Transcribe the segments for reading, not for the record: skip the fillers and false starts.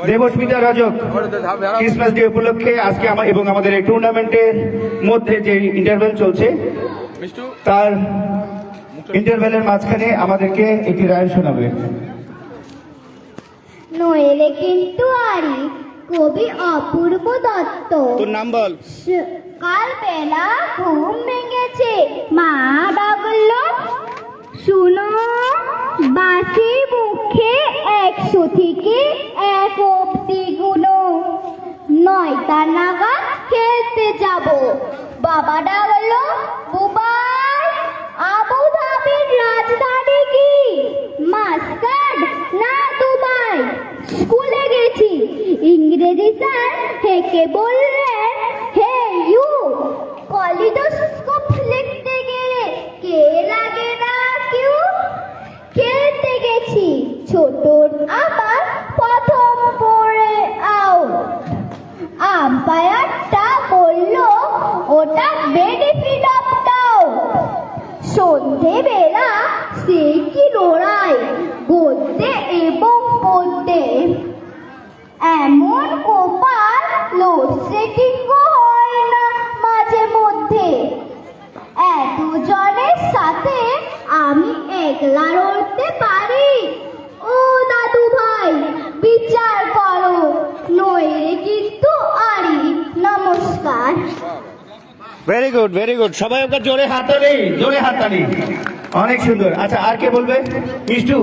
Debasmita Rajak Christmas day উপলক্ষে আজকে এবং আমাদের এই টুর্নামেন্টের মধ্যে যে ইন্টারভেল চলছে তার ইন্টারভেলের মাঝখানে আমাদেরকে একটি রায় শোনাবে। নইলে কিন্তু আরি কবি অপূর্ব দত্ত। তোর নাম বল। কাল বেলা ঘুম ভেঙেছে, মা ডাকলো শুনো বাসি মুখে 100 থেকে 1 অব্দি গুনো, 9টা নাগাদ খেলতে যাব। বাবা ডাকলো বুবাই আবু ধাবির রাজধানী কি? মাস্কাট না দুবাই। স্কুলে গেছি, ইংরেজি স্যার হেকে বললেন হে ইউ, কলিডোস্কোপ লিখতে গেলে কে লাগে না কিউ। খেলতে গেছি, ছোট আমার প্রথম পড়ে আউট। আম্পায়ারটা বলল ওটা বেনিফিট অফ ডাউট। সন্ধেবেলা সে কি লড়াই গদ্যে এবং পদ্যে, এমন কপাল লোডশেডিং হয় না মাঝে মধ্যে। এতজনের সাথে আমি একলা লড়তে পারি? ও দাদু ভাই বিচার করো, নইলে কিন্তু আরি। নমস্কার। Very good, very good. সবাই ওকে জোরে হাততালি, জোরে হাততালি। অনেক সুন্দর। আচ্ছা, আর কে বলবে? মিষ্টু,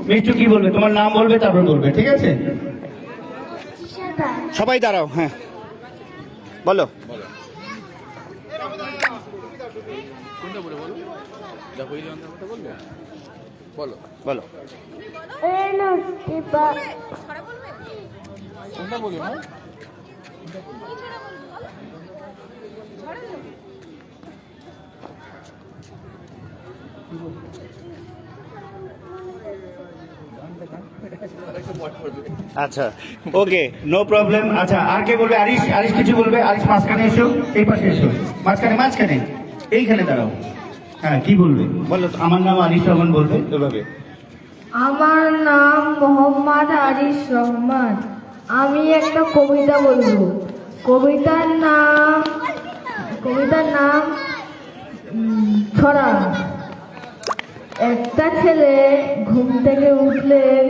মিষ্টু কি বলবে? তোমার নাম বলবে, তারপর বলবে, ঠিক আছে? সবাই দাঁড়াও। হ্যাঁ, বলো। বলো বলো। আচ্ছা, ওকে, নো প্রবলেম। আচ্ছা, আর কে বলবে? আরিশ, আরিশ কিছু বলবে? আরিশ মাঝখানে এসো, এই পাশে এসো, মাঝখানে মাঝখানে এইখানে দাঁড়াও। হ্যাঁ, কি বলবে বলো? আমার নাম আরিশ রহমান বলবে এভাবে। আমার নাম মোহাম্মদ আরিশ রহমান। আমি একটা কবিতা বলবো। কবিতার নাম ছড়া। একটা ছেলে ঘুম থেকে উঠলেন,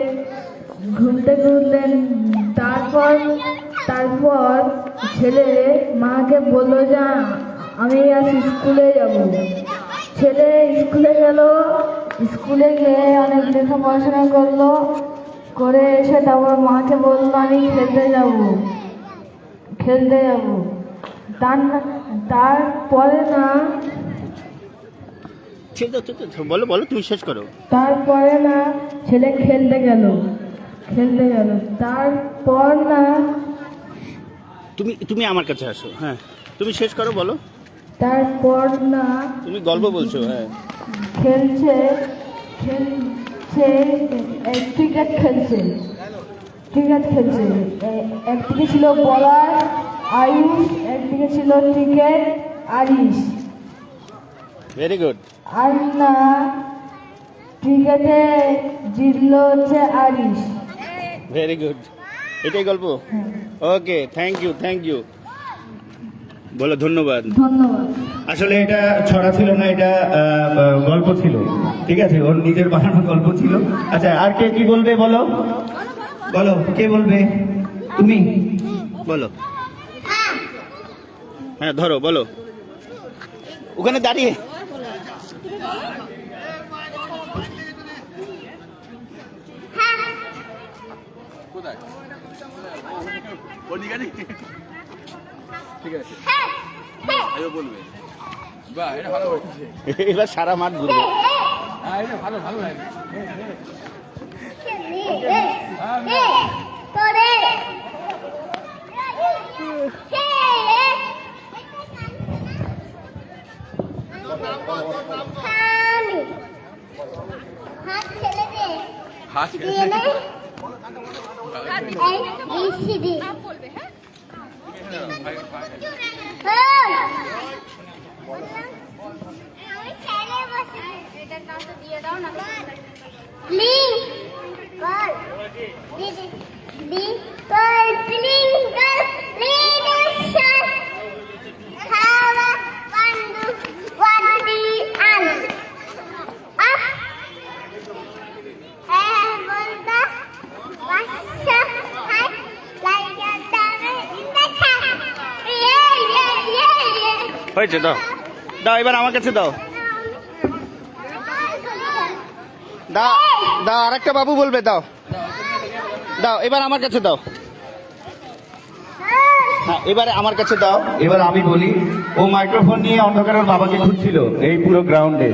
তারপর ছেলে মাকে বলল যে আমি আজ স্কুলে যাব। ছেলে স্কুলে গেল, স্কুলে গিয়ে অনেক লেখা পড়াশোনা করলো, করে এসে তারপর মাকে বললো আমি খেলতে যাব। তারপরে না বলো বলো, তুমি শেষ করো। তারপরে না ছেলে খেলতে গেল। তারপর না তুমি আমার কাছে আসো। হ্যাঁ, তুমি শেষ করো, বলো। তারপর না তুমি গল্প বলছো। হ্যাঁ, খেলছে ক্রিকেট খেলছে। একদিকে ছিল বলার আয়ুষ, একদিকে ছিল ক্রিকেট আরিশ। Very good. আর না ক্রিকেটে জিতলো হচ্ছে আরিশ। Very good. এটাই গল্প? Okay, thank you, thank you. বলো ধন্যবাদ। ধন্যবাদ। আসলে এটা ছড়া ছিল না, এটা গল্প ছিল, ঠিক আছে? ওর নিজের বানানো গল্প ছিল। আচ্ছা, আর কে কি বলবে? বলো বলো, কে বলবে? তুমি বলো। হ্যাঁ, ধরো, বলো। ওখানে দাঁড়িয়ে এবার সারা মাঠ ঘুরবে। B হয়েছে, দাও দাও, এবার আমার কাছে দাও। দাও দাও, আরেকটা বাবু বলবে, দাও দাও, এবার আমার কাছে দাও। হ্যাঁ, এবারে আমার কাছে দাও। এবার আমি বলি, ও মাইক্রোফোন নিয়ে অন্ধকার ওর বাবাকে খুঁজছিল এই পুরো গ্রাউন্ডে।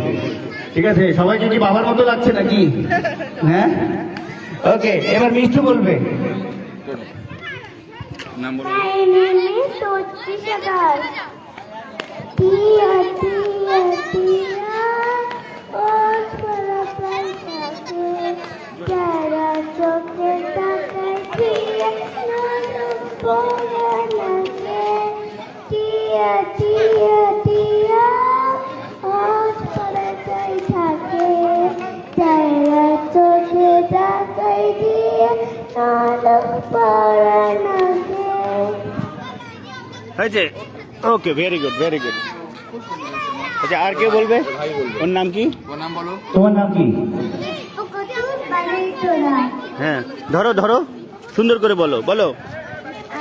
ঠিক আছে, সবাইকে কি বাবার মতো লাগছে নাকি? হ্যাঁ, ওকে, এবার মিষ্টু বলবে। My name is Sochi Sagar. Tia, tia, tia, os para plantaste, cara choque takai tia, no pora nage. Tia, tia, tia, os para tai thake, cara choque takai tia, no pora nage. হয়েছে, ওকে, very good, very good. আচ্ছা, আর কে বলবে? ওর নাম কি? তোমার নাম কি? হ্যাঁ, ধরো ধরো, সুন্দর করে বলো, বলো।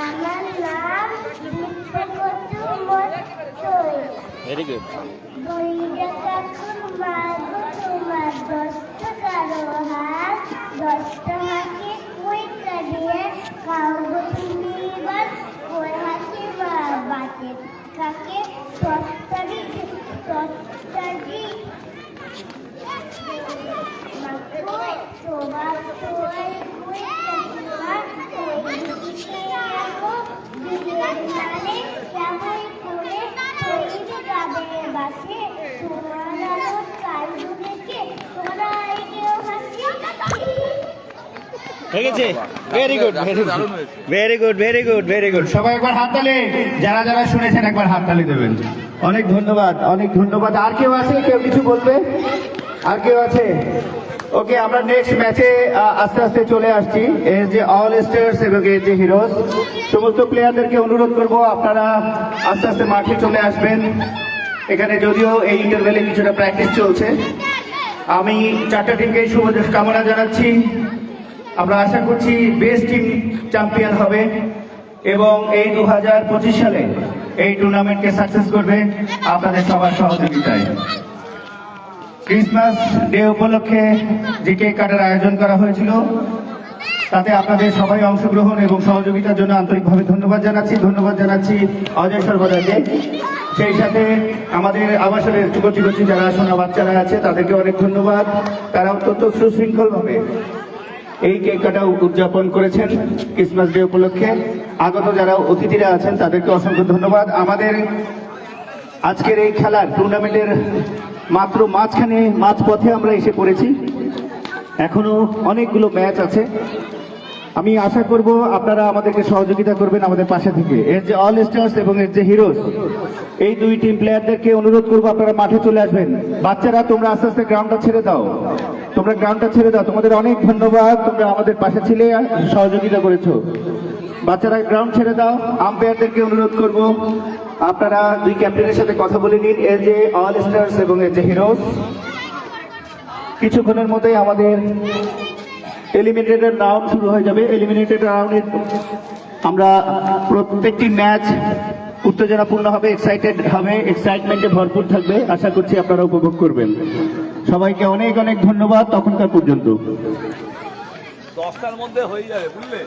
আমার নাম দীপ্তকটু মচ্ছই। Very good. বইটা কাকুর মাগো তোমার 10টা কারো হাত, 10টা হাতে কইটা দিয়ে খাওগো তুমি এবার ওই হাতে বাতে কাকে সস্তারি মাকো তোমার তোই কইটা তোমার ওই দিকে আগো দিলের নালে যাবই করে ওই গাবে বাসে তোমার আলো কালু দেখে তোমরা কেউ হাসি। হয়ে গেছে, very good, very good, very good, very good, very good. সবাই একবার হাত তালে, যারা যারা শুনেছেন একবার হাত তালি দেবেন। অনেক ধন্যবাদ, অনেক ধন্যবাদ। আর কেউ আছে, কেউ কিছু বলবে? আর কেউ আছে? ওকে, আমরা নেক্সট ম্যাচে আস্তে আস্তে চলে আসছি। এই যে অল স্টার্স এবং এই যে হিরোজ, সমস্ত প্লেয়ারদেরকে অনুরোধ করব আপনারা আস্তে আস্তে মাঠে চলে আসবেন। এখানে যদিও এই ইন্টারভেলে কিছুটা প্র্যাকটিস চলছে। আমি 4টা টিমকে শুভ কামনা জানাচ্ছি। আমরা আশা করছি বেস্ট টিম চ্যাম্পিয়ন হবে এবং এই 2025 সালে এই টুর্নামেন্টকে সাকসেস করবে আপনাদের সবার সহযোগিতায়। ক্রিসমাস ডে উপলক্ষে যে কেক কাটার আয়োজন করা হয়েছিল, তাতে আপনাদের সবাই অংশগ্রহণ এবং সহযোগিতার জন্য আন্তরিকভাবে ধন্যবাদ জানাচ্ছি। ধন্যবাদ জানাচ্ছি অজয় সর্বদাকে। সেই সাথে আমাদের আবাসনের কচি কচি যারা সোনা বাচ্চারা আছে তাদেরকে অনেক ধন্যবাদ। তারা অত্যন্ত সুশৃঙ্খলভাবে এই কেক কাটা উদযাপন করেছেন ক্রিসমাস ডে উপলক্ষে। আগত যারা অতিথিরা আছেন তাদেরকে অসংখ্য ধন্যবাদ। আমাদের আজকের এই খেলার টুর্নামেন্টের মাত্র মাঝপথে আমরা এসে পড়েছি। এখনো অনেকগুলো ম্যাচ আছে। আমি আশা করব আপনারা আমাদেরকে সহযোগিতা করবেন আমাদের পাশে থেকে। এর যে অল স্টার্স এবং এর যে হিরোজ, এই দুই টিম প্লেয়ারদেরকে অনুরোধ করবো আপনারা মাঠে চলে আসবেন। বাচ্চারা তোমরা আস্তে আস্তে গ্রাউন্ডটা ছেড়ে দাও, তোমরা গ্রাউন্ডটা ছেড়ে দাও। তোমাদের অনেক ধন্যবাদ, তোমরা আমাদের পাশে ছিলে, সহযোগিতা করেছো। বাচ্চারা গ্রাউন্ড ছেড়ে দাও। আম্পায়ারদেরকে অনুরোধ করব আপনারা দুই ক্যাপ্টেনের সাথে কথা বলে নিন। এর যে অল স্টার্স এবং এর যে হিরোজ, কিছুক্ষণের মধ্যেই আমাদের এলিমিনেটেড রাউন্ড শুরু হয়ে যাবে। এলিমিনেটেড রাউন্ডে আমরা প্রত্যেকটি ম্যাচ উত্তেজনাপূর্ণ হবে, এক্সাইটেড হবে, এক্সাইটমেন্টে ভরপুর থাকবে। আশা করছি আপনারা উপভোগ করবেন। সবাইকে অনেক অনেক ধন্যবাদ তখনকার পর্যন্ত। 10টার মধ্যে হয়ে যাবে, বুঝলে?